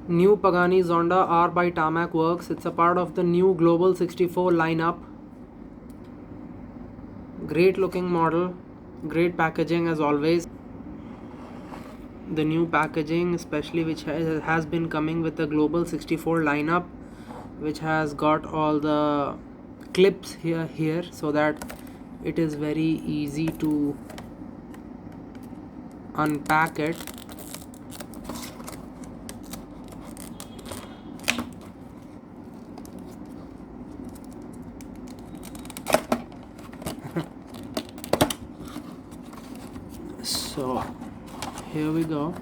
New Pagani Zonda R by Tarmac Works. It's a part of the new Global 64 lineup. Great looking model, great packaging as always. The new packaging, especially which has been coming with the Global 64 lineup, which has got all the clips here so that it is very easy to unpack it. So here we go.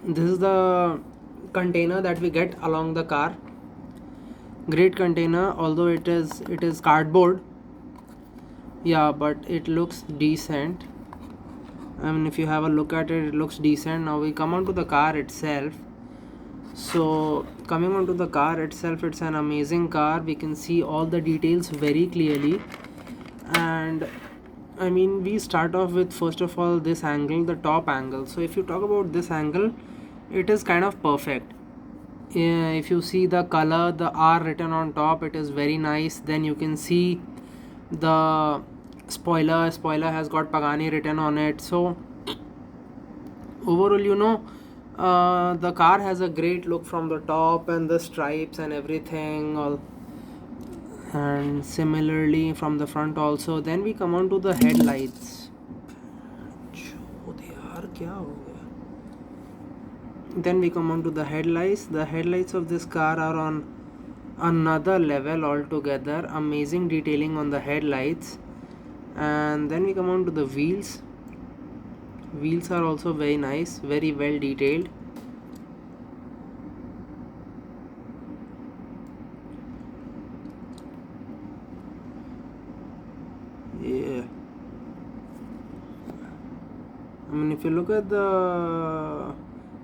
This is the container that we get along the car. Great container, although it is cardboard. Yeah, but it looks decent. I mean, if you have a look at it, it looks decent. Now we come on to the car itself. So coming on to the car itself, it's an amazing car. We can see all the details very clearly. And I mean, we start off with first of all this angle, the top angle. So if you talk about this angle, it is kind of perfect. If you see the color, the R written on top, it is very nice. Then you can see the spoiler has got Pagani written on it. So overall, the car has a great look from the top, and the stripes and everything, and similarly from the front also. Then we come on to the headlights. Then we come on to the headlights. The headlights of this car are on another level altogether. Amazing detailing on the headlights. And then we come on to the wheels. Wheels are also very nice, very well detailed. Yeah, I mean, if you look at the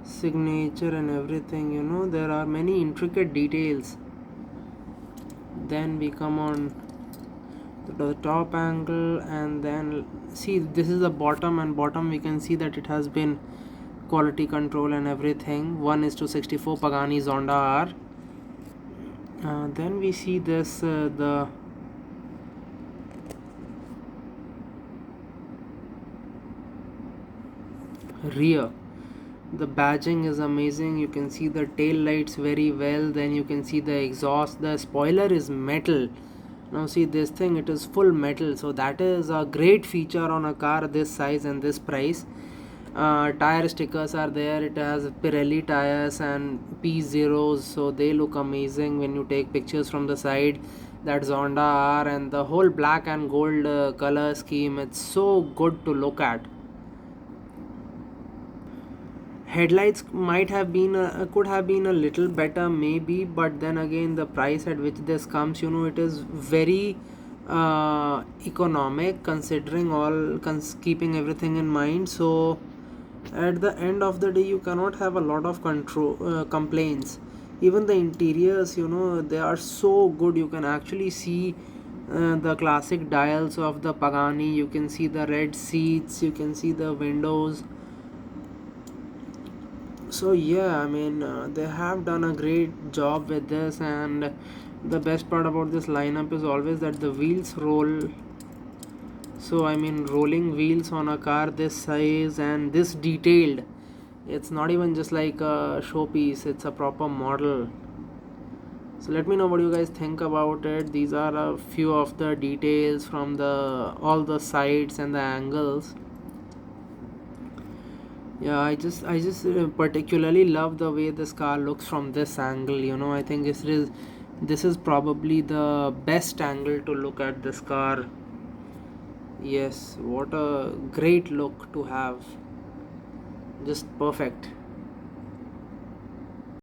signature and everything, there are many intricate details. Then we come on to the top angle, and then see, this is the bottom, and bottom we can see that it has been quality control and everything. 1:64 Pagani Zonda R. Then we see this the rear. The badging is amazing. You can see the tail lights very well. Then you can see the exhaust. The spoiler is metal. Now see this thing, it is full metal, so that is a great feature on a car this size and this price. Tire stickers are there. It has Pirelli tires and P0s, so they look amazing when you take pictures from the side. That Zonda R, and the whole black and gold color scheme, it's so good to look at. Headlights might have been could have been a little better maybe, but then again, the price at which this comes, it is very economic considering all keeping everything in mind. So at the end of the day, you cannot have a lot of complaints. Even the interiors, they are so good. You can actually see the classic dials of the Pagani. You can see the red seats, you can see the windows. So yeah, I mean, they have done a great job with this, and the best part about this lineup is always that the wheels roll. So I mean, rolling wheels on a car this size and this detailed, it's not even just like a showpiece, it's a proper model. So let me know what you guys think about it. These are a few of the details from all the sides and the angles. Yeah, I just particularly love the way this car looks from this angle. I think this is probably the best angle to look at this car. Yes, what a great look to have. Just perfect.